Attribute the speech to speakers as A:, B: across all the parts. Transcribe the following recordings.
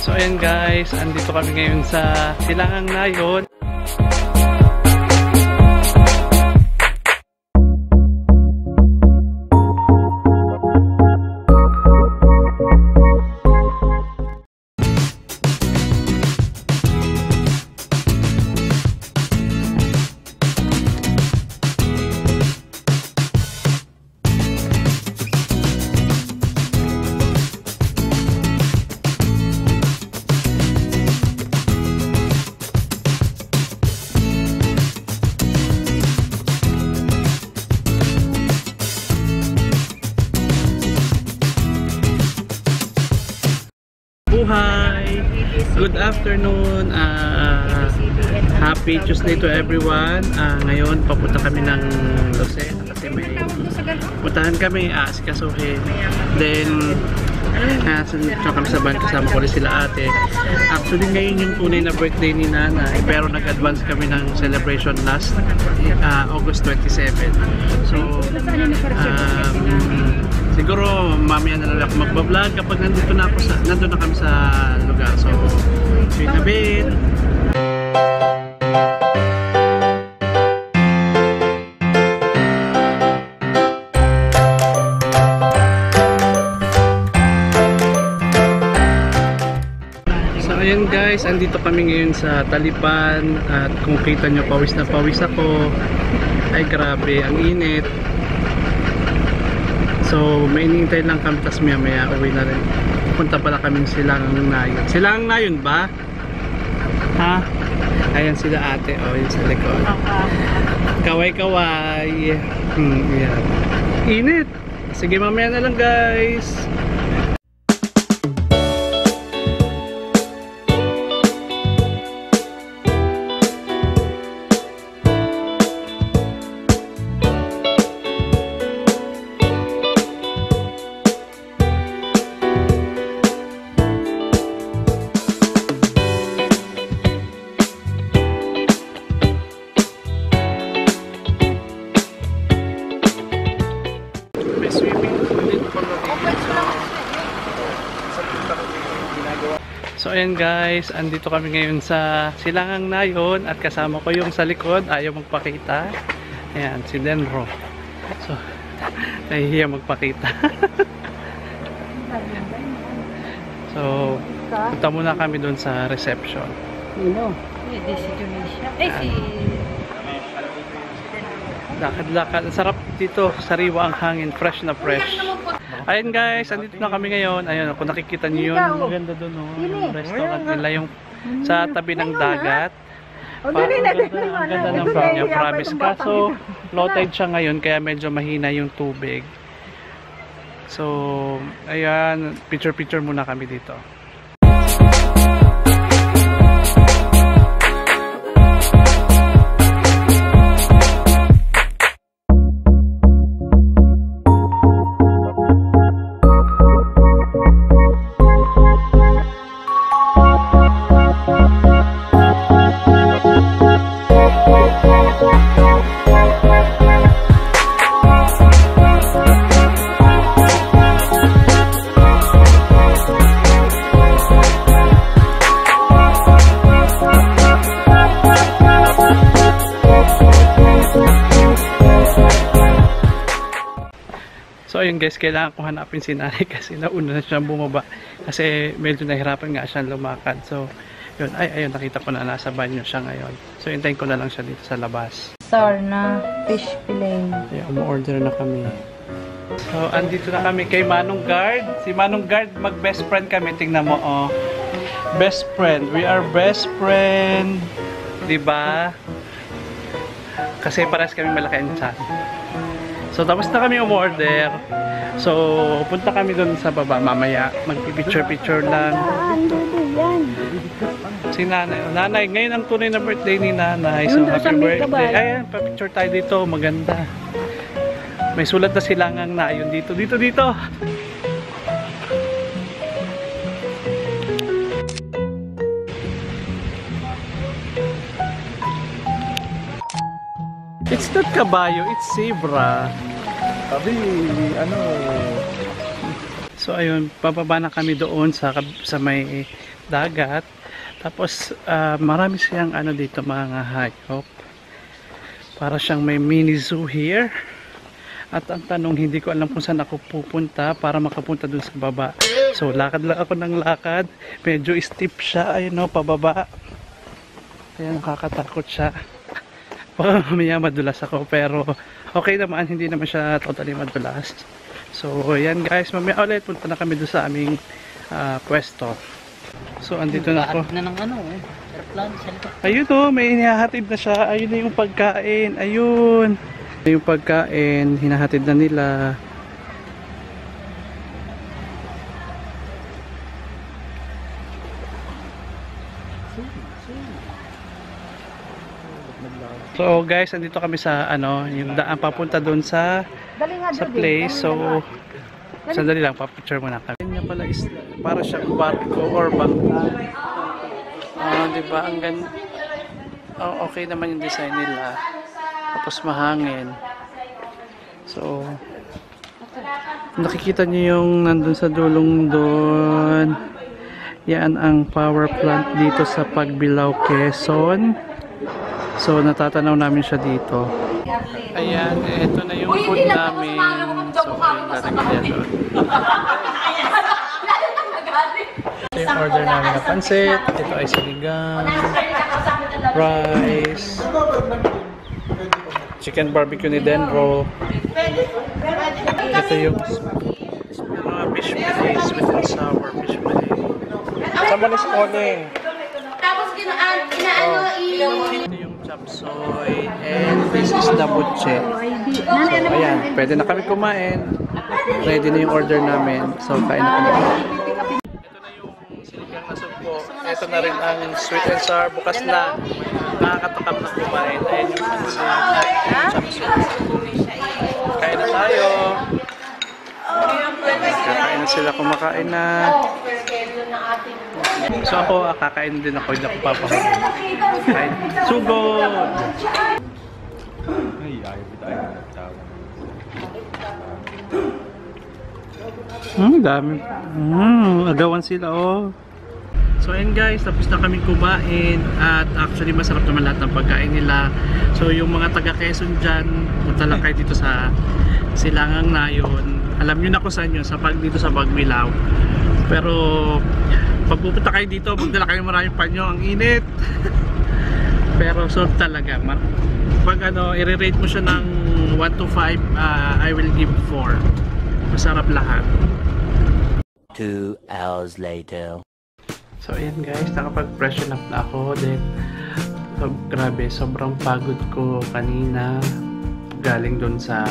A: So ayan guys, andito kami ngayon sa Silangang Nayon. Buhay! Good afternoon! Happy Tuesday to everyone. Ngayon papunta kami ng Lucena kasi may puntahan kami asikasuhin. Then kami sa van, kasama ko rin sila ate. Actually ngayon yung tunay na birthday ni nanay, pero nag-advance kami ng celebration last August 27. So siguro mamaya na lang ako magbablog kapag nandun na kami sa lugar. So see you in a bit. So ayan guys, andito kami ngayon sa Talipan at kung kita nyo pawis na pawis ako. Ay grabe, ang init. So may inintay lang kami, tas maya uwi na rin. Punta pala kami Silangang Nayon. Silangang Nayon ba? Ha? Ayan sila ate, oh yun sa likod. Kaway-kaway. Yeah. Init. Sige mamaya na lang guys. So ayan guys, andito kami ngayon sa Silangang Nayon at kasama ko yung sa likod, ayaw magpakita. Ayan, si Denro. So, nahihiya magpakita. So, punta muna kami doon sa reception. Lakad-lakad. Sarap dito, sariwa ang hangin, fresh na fresh. Ayan guys, andito na kami ngayon. Ayun, kung nakikita niyo yun, maganda doon, no? Yung restaurant nila, yung sa tabi ng dagat. Ang ganda ng view niya, promise. Kaso, low tide siya ngayon, kaya medyo mahina yung tubig. So, ayan, picture-picture muna kami dito. So ayun guys, kailangan ko hanapin si nanay kasi nauna na siyang bumaba kasi medyo nahirapan nga siyang lumakad. So yun, ayun, nakita ko na nasa banyo siya ngayon. So hintayin ko na lang siya dito sa labas.
B: Sarna fish fillet.
A: Yeah, umu-order na kami. So andito na kami kay Manong Guard. Si Manong Guard, mag best friend kami. Tingnan mo, oh. Best friend. We are best friend. Diba? Kasi parehas kami malaki ang tiyan. So tapos na kami umorder. So punta kami doon sa baba mamaya. Mag-picture-picture lang. Si nanay. Nanay, ngayon ang tunay na birthday ni nanay. So happy birthday. Ayan, pa-picture tayo dito. Maganda. May sulat na Silangang Nayon dito. Dito. It's not kabayo, it's zebra.
C: Sabi, ano...
A: So ayun, bababa na kami doon sa may dagat. Tapos marami siyang ano dito mga hayop. Para siyang may mini zoo here. At ang tanong, hindi ko alam kung saan ako pupunta para makapunta doon sa baba. So lakad lang ako ng lakad. Medyo steep siya, ayun no, pababa. Kaya nakakatakot siya. Baka mamaya madulas ako, pero okay naman, hindi naman siya totally madulas. So yan guys, mamaya ulit punta na kami doon sa aming pwesto. So andito na ako.
C: Na ng ano, airplane sa likod.
A: Ayun o, may hinahatid na siya. Ayun na yung pagkain. Ayun. Yung pagkain, hinahatid na nila. So guys, andito kami sa ano, yung daan papunta doon sa place. So sandali lang, pa-picture muna kami. Yan pala is para siyang barko or bangka. Diba ang ganda. Oh, okay naman yung design nila. Tapos mahangin. So nakikita niyo yung nandun sa dulong doon. Yan ang power plant dito sa Pagbilao, Quezon. So natatanaw namin siya dito. Ayan, ito na yung food namin. So yung lalagyan doon. Ito yung order namin na pansit. Ito ay sinigang, rice, chicken barbecue ni Denro. Ito yung fish fillet, sweet and sour fish fillet. Someone is calling.
D: Tapos inaano
A: Ito yung chop suey and this is the buche. So ayan, pwede na kami kumain. Ready na yung order namin. So kain na kami. Ito na yung sinigang na sugpo. Ito na rin ang sweet and sour. Bukas na. Nakakatakam na kumain. Ayan yung chop suey. Kain na tayo. Kakain na sila, kumakain na. So ako, kakain din ako, hindi ako papakain. Kain. Sugod! Dami. Agawan sila, oh. So ayun guys, tapos na kaming kumain. At actually masarap naman lahat ng pagkain nila. So yung mga taga Quezon dyan, punta lang kayo dito sa Silangang Nayon. Alam nyo na kung saan yun, dito sa Pagbilao. Pero pag pupunta kayo dito, magdala kayo maraming panyo, ang init. Pero solve talaga. Pag ano, i-rate mo siya ng 1 to 5, I will give 4. Masarap lahat.
C: 2 hours later.
A: So ayan guys, nakapag-freshen up na ako. Then, grabe, sobrang pagod ko kanina. Galing dun sa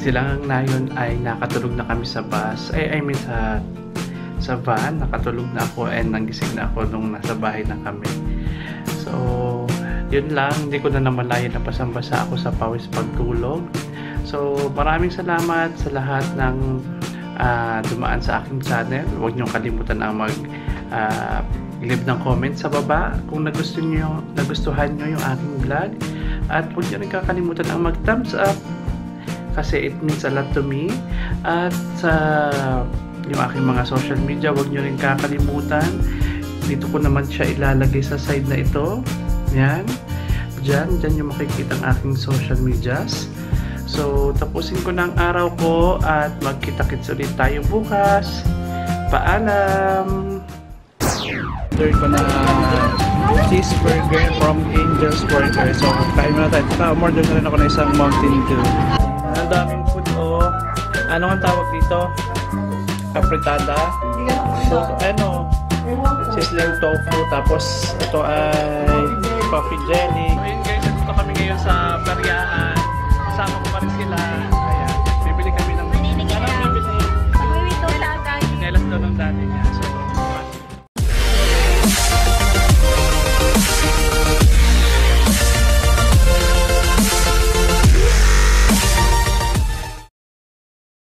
A: Silangang Nayon ay nakatulog na kami sa bus. I mean sa van, nakatulog na ako and nagising na ako nung nasa bahay na kami. So, yun lang. Hindi ko na namalayan na pasambasa ako sa pawis pagtulog. So, maraming salamat sa lahat ng dumaan sa aking channel. Huwag niyong kalimutan na leave ng comment sa baba kung nagustuhan niyo yung aking vlog. At huwag niyo rin kakalimutan ang mag-thumbs up kasi it means a lot to me. At sa yung aking mga social media, huwag nyo rin kakalimutan. Dito ko naman siya ilalagay sa side na ito. Yan. Diyan yung makikita ang aking social medias. So, tapusin ko na ang araw ko at magkita-kits ulit tayo bukas. Paalam! Order ko na cheeseburger from Angel's Burger. So, kain muna tayo. Order na rin ako na isang Mountain Dew. Ang daming food, oh. Ano ang tawag dito? Kapritada. So, ano? Sizzling tofu. Tapos, ito ay coffee jelly.